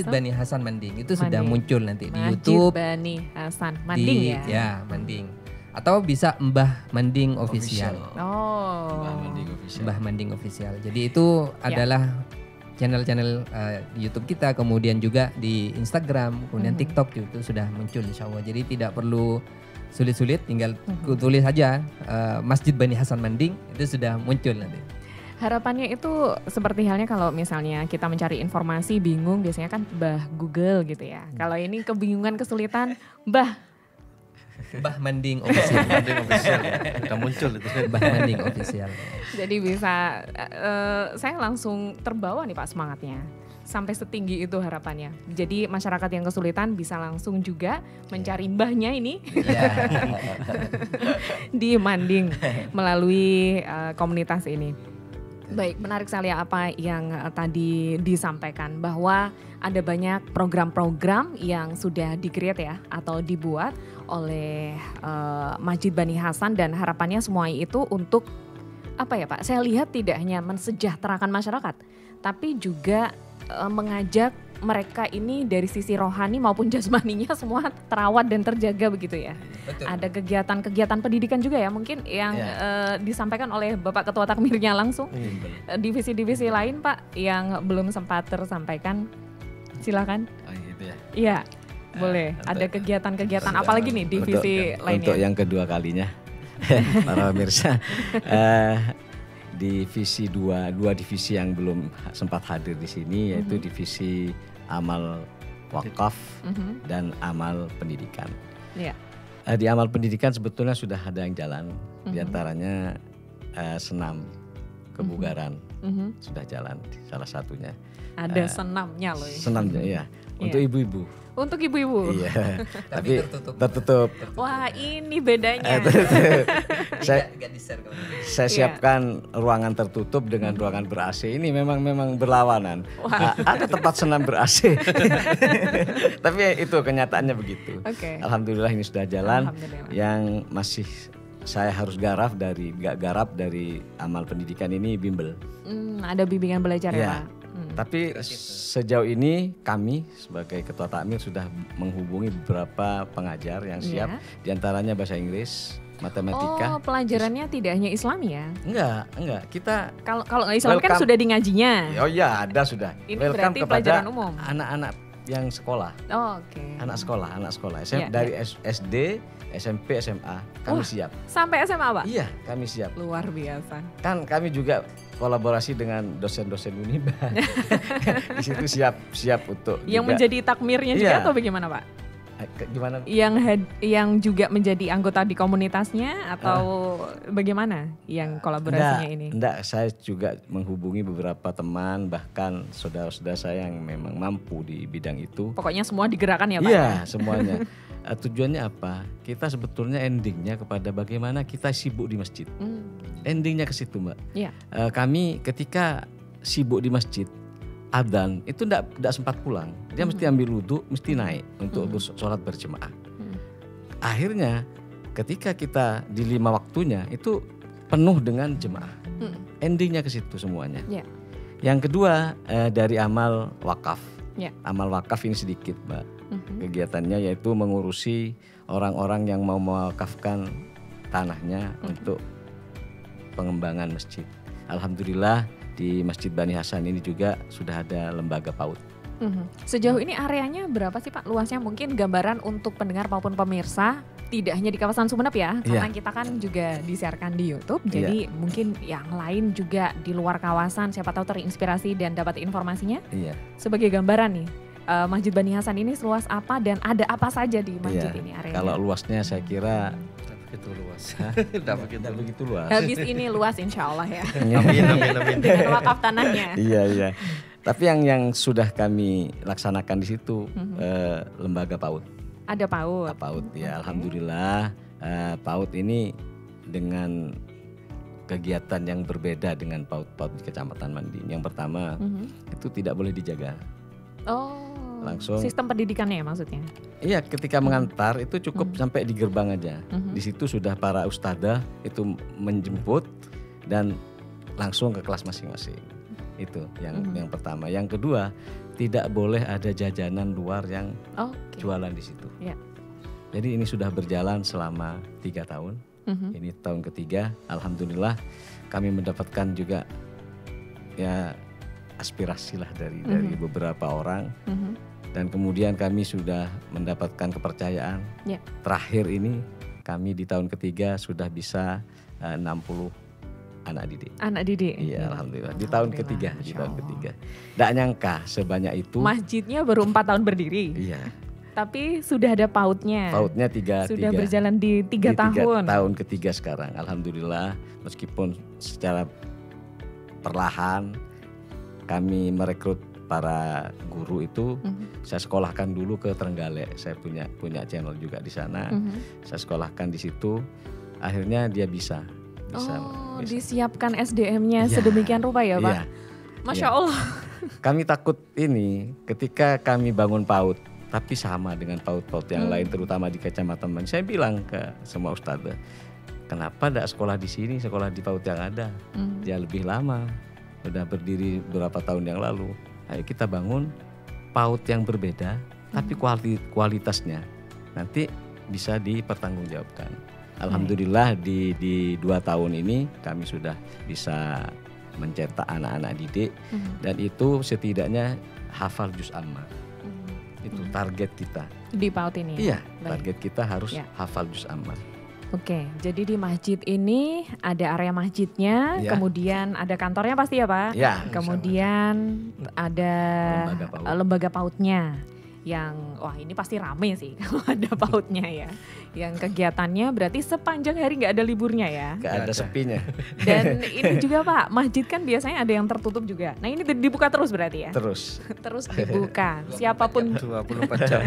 Bani Hasan Manding itu sudah muncul nanti di YouTube. Masjid Bani Hasan Manding ya Manding. Atau bisa Mbah Manding Official. Mbah Manding Official. Jadi itu adalah channel-channel di YouTube kita, kemudian juga di Instagram, kemudian TikTok itu sudah muncul insya Allah. Jadi tidak perlu sulit-sulit, tinggal tulis saja Masjid Bani Hasan Manding, itu sudah muncul nanti. Harapannya itu seperti halnya kalau misalnya kita mencari informasi bingung, biasanya kan Mbah Google gitu ya. Kalau ini kebingungan, kesulitan, Mbah Manding Official. Manding Official udah muncul itu. Mbah Manding Official. Jadi bisa saya langsung terbawa nih Pak semangatnya. Sampai setinggi itu harapannya. Jadi masyarakat yang kesulitan bisa langsung juga mencari mbahnya ini di Manding melalui komunitas ini. Baik, menarik sekali apa yang tadi disampaikan, bahwa ada banyak program-program yang sudah di-create ya atau dibuat oleh Masjid Bani Hasan, dan harapannya semua itu untuk apa ya Pak? Saya lihat tidak hanya mensejahterakan masyarakat, tapi juga mengajak mereka ini dari sisi rohani maupun jasmaninya semua terawat dan terjaga begitu ya. Betul. Ada kegiatan-kegiatan pendidikan juga ya mungkin yang disampaikan oleh Bapak Ketua Takmirnya langsung. Divisi-divisi lain Pak yang belum sempat tersampaikan, silakan. Oh gitu ya. Iya, boleh. Ada kegiatan-kegiatan apa lagi nih divisi lainnya? Untuk yang kedua kalinya para pemirsa. Divisi dua divisi yang belum sempat hadir di sini, yaitu divisi amal wakaf dan amal pendidikan. Di amal pendidikan sebetulnya sudah ada yang jalan, diantaranya senam kebugaran sudah jalan salah satunya. Ada senamnya loh. Senamnya ya, untuk ibu-ibu. Untuk ibu-ibu. Iya. Tapi tertutup. Wah, ini bedanya. Saya siapkan ruangan tertutup dengan ruangan ber-AC. Ini memang berlawanan. Ada tempat senam ber-AC. Tapi itu kenyataannya begitu. Alhamdulillah ini sudah jalan. Yang masih saya harus garap dari amal pendidikan ini bimbel. Ada bimbingan belajar ya Pak? Tapi sejauh ini kami sebagai Ketua Takmir sudah menghubungi beberapa pengajar yang siap, diantaranya bahasa Inggris, matematika. Oh, pelajarannya tidak hanya Islami ya? Enggak. Kita kalau Islam kan sudah di ngajinya. Oh iya, ada sudah. Ini berarti pelajaran umum. Anak-anak yang sekolah. Oh, oke. Anak sekolah. Dari SD, SMP, SMA kami siap. Sampai SMA Pak? Iya, kami siap. Luar biasa. Kan kami juga kolaborasi dengan dosen-dosen Uniba. Di situ siap untuk yang juga menjadi takmirnya juga atau bagaimana Pak? Gimana? Yang juga menjadi anggota di komunitasnya atau bagaimana yang kolaborasinya ini? Enggak, saya juga menghubungi beberapa teman, bahkan saudara-saudara saya yang memang mampu di bidang itu. Pokoknya semua digerakkan ya Pak? Iya, semuanya. Tujuannya apa? Kita sebetulnya endingnya kepada bagaimana kita sibuk di masjid. Endingnya ke situ Mbak. Iya. Kami ketika sibuk di masjid, adzan itu enggak sempat pulang. Dia mesti ambil wudhu, mesti naik untuk sholat berjemaah. Akhirnya ketika kita di 5 waktunya itu penuh dengan jemaah. Endingnya ke situ semuanya. Yang kedua dari amal wakaf. Amal wakaf ini sedikit Mbak. Kegiatannya yaitu mengurusi orang-orang yang mau mewakafkan tanahnya untuk pengembangan masjid. Alhamdulillah di Masjid Bani Hasan ini juga sudah ada lembaga PAUD. Sejauh ini areanya berapa sih Pak luasnya? Mungkin gambaran untuk pendengar maupun pemirsa, tidak hanya di kawasan Sumeneb ya, karena kita kan juga disiarkan di YouTube, jadi mungkin yang lain juga di luar kawasan siapa tahu terinspirasi dan dapat informasinya. Sebagai gambaran nih, Masjid Bani Hasan ini seluas apa dan ada apa saja di masjid ini areanya? Kalau luasnya saya kira begitu luas. tidak begitu luas. Habis ini luas insya Allah ya. Amin. Dengan wakaf tanahnya. Iya. Tapi yang sudah kami laksanakan di situ lembaga PAUD. Ada PAUD. PAUD ya, alhamdulillah PAUD ini dengan kegiatan yang berbeda dengan PAUD di Kecamatan Manding. Yang pertama itu tidak boleh dijaga. Oh. Langsung. Sistem pendidikannya ya maksudnya? Iya, ketika mengantar itu cukup sampai di gerbang aja. Di situ sudah para ustadzah itu menjemput dan langsung ke kelas masing-masing. Itu yang pertama. Yang kedua, tidak boleh ada jajanan luar yang jualan di situ. Yeah. Jadi ini sudah berjalan selama 3 tahun. Ini tahun ketiga. Alhamdulillah kami mendapatkan juga ya aspirasi lah dari beberapa orang. Dan kemudian kami sudah mendapatkan kepercayaan. Yeah. Terakhir ini kami di tahun ketiga sudah bisa 60 anak didik. Anak didik. Iya, alhamdulillah. Di tahun ketiga, Nggak nyangka sebanyak itu. Masjidnya baru 4 tahun berdiri. Iya. Tapi sudah ada PAUD-nya. PAUD-nya 3 Sudah berjalan di 3 tahun. Tahun ketiga sekarang. Alhamdulillah, meskipun secara perlahan kami merekrut para guru itu, saya sekolahkan dulu ke Trenggalek. Saya punya channel juga di sana. Saya sekolahkan di situ. Akhirnya dia bisa. Disiapkan SDM-nya sedemikian rupa ya, Pak. Masya Allah. Kami takut ini ketika kami bangun PAUD, tapi sama dengan PAUD-PAUD yang lain, terutama di Kecamatan Manding. Saya bilang ke semua ustadzah, kenapa tidak sekolah di sini, sekolah di PAUD yang ada? Dia lebih lama, udah berdiri berapa tahun yang lalu. Ayo kita bangun PAUD yang berbeda, tapi kualitasnya nanti bisa dipertanggungjawabkan. Alhamdulillah di 2 tahun ini kami sudah bisa mencetak anak-anak didik dan itu setidaknya hafal juz amma. Itu target kita. Di PAUD ini? Iya, Baik. target kita harus hafal juz amma. Oke, jadi di masjid ini ada area masjidnya, kemudian ada kantornya pasti ya Pak? Ya. Kemudian ada lembaga PAUD-nya yang, wah ini pasti rame sih kalau ada PAUD-nya ya. Yang kegiatannya berarti sepanjang hari nggak ada liburnya ya? Nggak ada sepinya. Dan ini juga Pak, masjid kan biasanya ada yang tertutup juga. Nah ini dibuka terus berarti ya? Terus dibuka, siapapun 24 jam.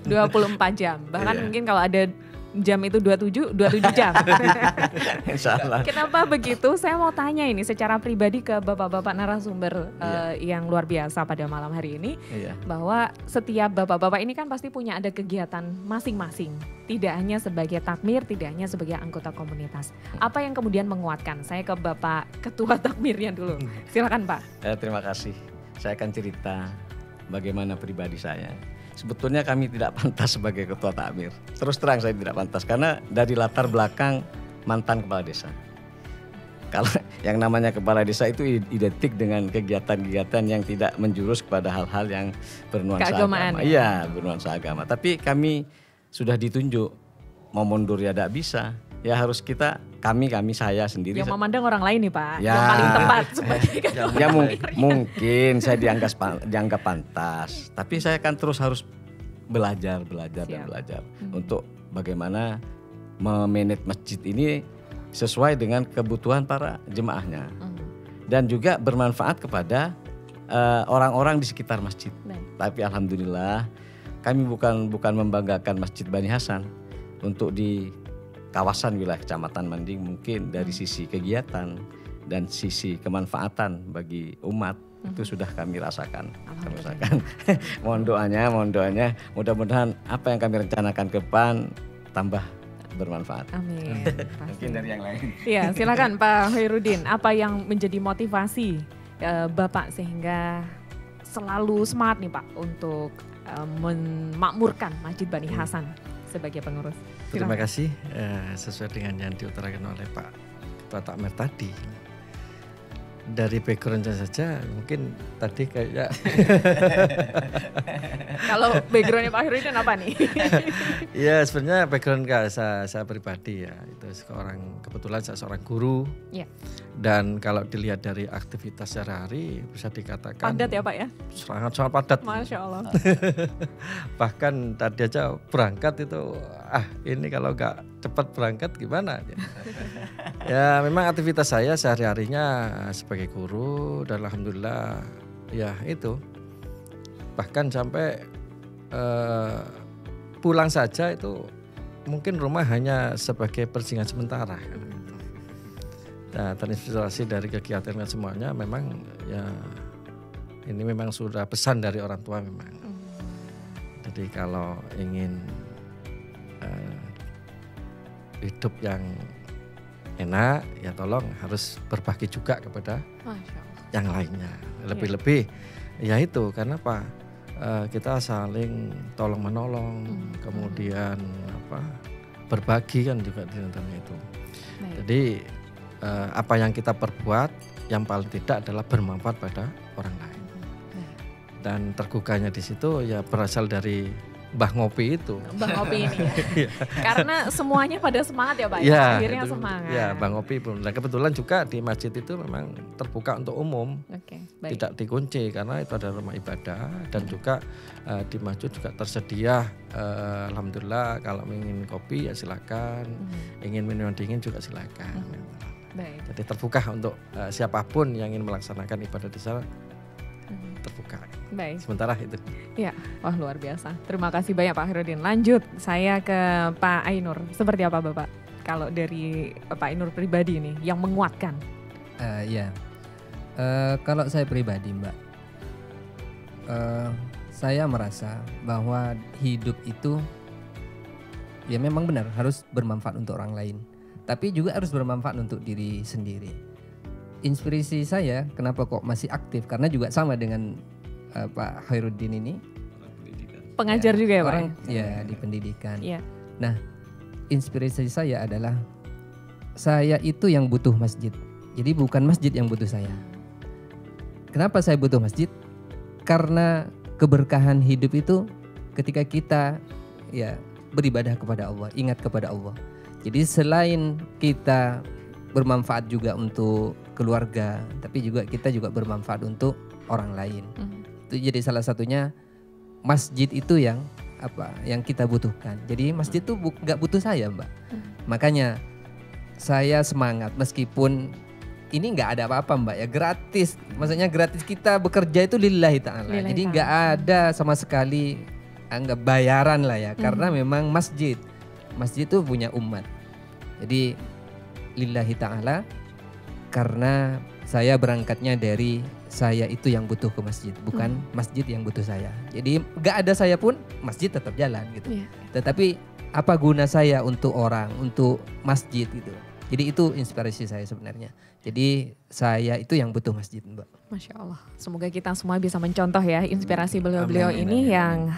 24 jam, bahkan mungkin kalau ada jam itu 27 jam. Insya Allah. Kenapa begitu? Saya mau tanya ini secara pribadi ke bapak-bapak narasumber yang luar biasa pada malam hari ini. Bahwa setiap bapak-bapak ini kan pasti punya ada kegiatan masing-masing. Tidak hanya sebagai takmir, tidak hanya sebagai anggota komunitas. Apa yang kemudian menguatkan? Saya ke Bapak Ketua Takmirnya dulu. Silakan Pak. Terima kasih. Saya akan cerita bagaimana pribadi saya. Sebetulnya kami tidak pantas sebagai ketua takmir. Terus terang saya tidak pantas karena dari latar belakang mantan kepala desa. Kalau yang namanya kepala desa itu identik dengan kegiatan-kegiatan yang tidak menjurus kepada hal-hal yang bernuansa agama. Iya, bernuansa agama. Tapi kami sudah ditunjuk, mau mundur ya tidak bisa. Ya harus saya sendiri. Yang memandang orang lain nih Pak, ya, yang paling tepat sebagai ya mungkin saya dianggap pantas, tapi saya kan terus harus belajar untuk bagaimana memanage masjid ini sesuai dengan kebutuhan para jemaahnya dan juga bermanfaat kepada orang-orang di sekitar masjid. Tapi alhamdulillah kami bukan membanggakan Masjid Bani Hasan untuk di kawasan wilayah Kecamatan Manding mungkin dari sisi kegiatan dan sisi kemanfaatan bagi umat itu sudah kami rasakan. Mohon doanya, mudah-mudahan apa yang kami rencanakan ke depan tambah bermanfaat. Amin. Mungkin dari yang lain. Iya, silakan Pak Khairuddin. Apa yang menjadi motivasi Bapak sehingga selalu semangat nih Pak untuk memakmurkan Masjid Bani Hasan sebagai pengurus? Terima kasih. Sesuai dengan yang diutarakan oleh Pak Ketua Takmir tadi, Dari backgroundnya saja mungkin tadi kayak Kalau backgroundnya Pak Khairuddin apa nih? ya sebenarnya background saya pribadi ya itu kebetulan saya seorang guru. Ya. Dan kalau dilihat dari aktivitas sehari-hari bisa dikatakan Padat ya Pak ya? Sangat padat. Masya Allah. Bahkan tadi aja berangkat itu ini kalau nggak cepat berangkat gimana? Ya memang aktivitas saya sehari-harinya sebagai guru dan alhamdulillah ya itu bahkan sampai pulang saja itu mungkin rumah hanya sebagai persinggahan sementara. Nah, terinspirasi dari kegiatan semuanya memang ya ini memang sudah pesan dari orang tua memang. Jadi kalau ingin hidup yang enak ya tolong harus berbagi juga kepada yang lainnya. Lebih-lebih ya itu karena apa? Kita saling tolong menolong, kemudian berbagi kan juga di dalamnya itu. Jadi apa yang kita perbuat yang paling tidak adalah bermanfaat pada orang lain. Dan tergugahnya di situ ya berasal dari Mbah Ngopi itu. Mbah Ngopi ini ya. Karena semuanya pada semangat ya Pak. Ya, akhirnya itu, semangat. Ya Mbah Ngopi pun. Nah, kebetulan juga di masjid itu memang terbuka untuk umum. Baik. Tidak dikunci karena itu ada rumah ibadah dan juga di masjid juga tersedia alhamdulillah kalau ingin kopi ya silakan, ingin minuman dingin juga silakan. Baik. Jadi terbuka untuk siapapun yang ingin melaksanakan ibadah di sana terbuka. Baik. Sementara itu. Ya, wah luar biasa. Terima kasih banyak Pak Khairuddin. Lanjut, saya ke Pak Ainur. Seperti apa Bapak? Kalau dari Pak Ainur pribadi nih, yang menguatkan. Kalau saya pribadi Mbak, saya merasa bahwa hidup itu ya memang benar harus bermanfaat untuk orang lain. Tapi juga harus bermanfaat untuk diri sendiri. Inspirasi saya kenapa kok masih aktif karena juga sama dengan Pak Khairuddin ini. Pengajar juga ya Pak? Ya di pendidikan. Ya. Nah inspirasi saya adalah saya itu yang butuh masjid. Jadi bukan masjid yang butuh saya. Kenapa saya butuh masjid? Karena keberkahan hidup itu ketika kita ya beribadah kepada Allah, ingat kepada Allah. Jadi selain kita bermanfaat juga untuk keluarga, tapi juga kita juga bermanfaat untuk orang lain. Itu jadi salah satunya masjid itu yang kita butuhkan. Jadi masjid itu nggak butuh saya Mbak. Makanya saya semangat meskipun ini nggak ada apa-apa Mbak ya, gratis. Maksudnya gratis, kita bekerja itu lillahi ta'ala. Jadi nggak ada sama sekali nggak bayaran lah ya, karena memang masjid itu punya umat. Jadi lillahi ta'ala, karena saya berangkatnya dari saya itu yang butuh ke masjid, bukan masjid yang butuh saya. Jadi nggak ada saya pun masjid tetap jalan gitu. Tetapi apa guna saya untuk orang, untuk masjid gitu. Jadi itu inspirasi saya sebenarnya. Jadi saya itu yang butuh masjid Mbak. Masya Allah. Semoga kita semua bisa mencontoh ya inspirasi beliau-beliau ini yang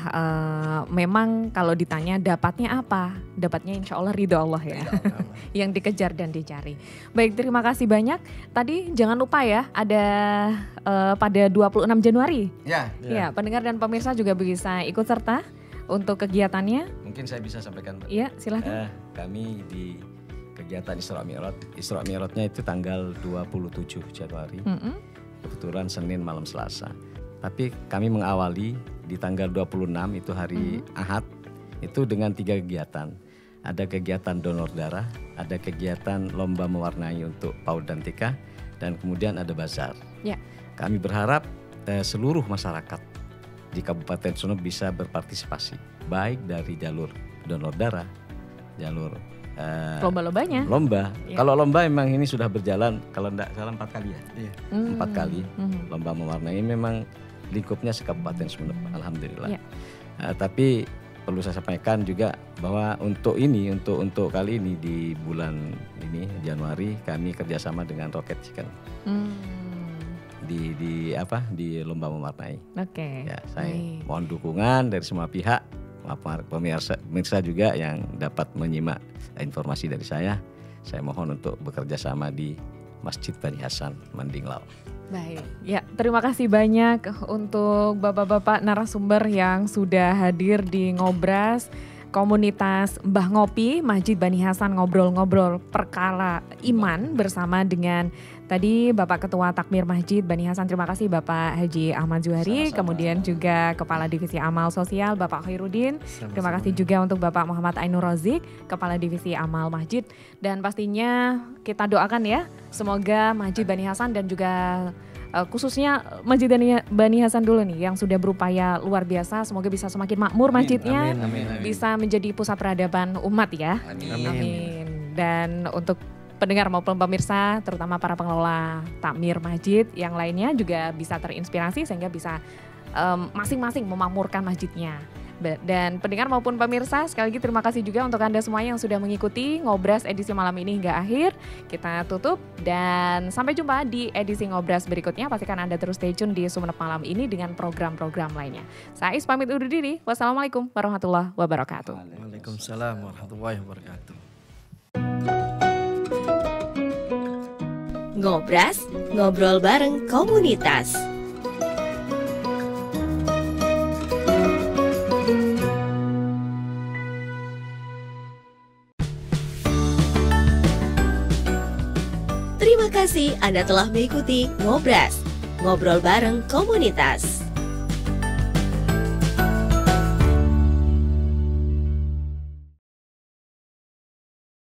memang kalau ditanya dapatnya apa? Dapatnya insya Allah ridho Allah ya. Yang dikejar dan dicari. Baik, terima kasih banyak. Tadi jangan lupa ya ada pada 26 Januari. Ya, pendengar dan pemirsa juga bisa ikut serta untuk kegiatannya. Mungkin saya bisa sampaikan. Iya, silakan. Kami di kegiatan Isra Mi'raj. Isra Mi'rajnya itu tanggal 27 Januari. Kebetulan Senin malam Selasa. Tapi kami mengawali di tanggal 26 itu hari Ahad itu dengan 3 kegiatan. Ada kegiatan donor darah, ada kegiatan lomba mewarnai untuk PAUD dan TK, dan kemudian ada bazar. Ya. Kami berharap seluruh masyarakat di Kabupaten Sumeneb bisa berpartisipasi, baik dari jalur donor darah, jalur lomba-lombanya. Lomba. Ya. Kalau lomba memang ini sudah berjalan, kalau tidak salah 4 kali ya. Iya. 4 kali lomba mewarnai, memang lingkupnya se-Kabupaten Sumeneb, alhamdulillah. Ya. Tapi perlu saya sampaikan juga bahwa untuk kali ini di bulan ini Januari kami kerjasama dengan Rocket Chicken. Di lomba mewarnai. Oke. Ya, saya mohon dukungan dari semua pihak. Pemirsa juga yang dapat menyimak informasi dari saya mohon untuk bekerja sama di Masjid Bani Hasan Mandinglau. Baik, ya terima kasih banyak untuk bapak-bapak narasumber yang sudah hadir di Ngobras komunitas Mbah Ngopi Masjid Bani Hasan, ngobrol-ngobrol perkara iman bersama dengan tadi Bapak Ketua Takmir Masjid Bani Hasan. Terima kasih Bapak Haji Ahmad Zuhari. Sama-sama. Kemudian juga Kepala Divisi Amal Sosial Bapak Khairuddin. Sama-sama. Terima kasih juga untuk Bapak Muhammad Ainur Rozik, Kepala Divisi Amal Masjid. Dan pastinya kita doakan ya, semoga Masjid Bani Hasan dan juga khususnya Masjid Bani Hasan dulu nih yang sudah berupaya luar biasa, semoga bisa semakin makmur masjidnya, amin. Bisa menjadi pusat peradaban umat ya. Amin. Dan untuk pendengar maupun pemirsa, terutama para pengelola takmir masjid yang lainnya juga bisa terinspirasi sehingga bisa masing-masing memakmurkan masjidnya. Dan pendengar maupun pemirsa, sekali lagi terima kasih juga untuk Anda semua yang sudah mengikuti Ngobras edisi malam ini hingga akhir. Kita tutup dan sampai jumpa di edisi Ngobras berikutnya. Pastikan Anda terus stay tune di Sumeneb Malam ini dengan program-program lainnya. Saya Is pamit undur diri. Wassalamualaikum warahmatullahi wabarakatuh. Waalaikumsalam warahmatullahi wabarakatuh. Ngobras, ngobrol bareng komunitas. Terima kasih Anda telah mengikuti Ngobras, ngobrol bareng komunitas.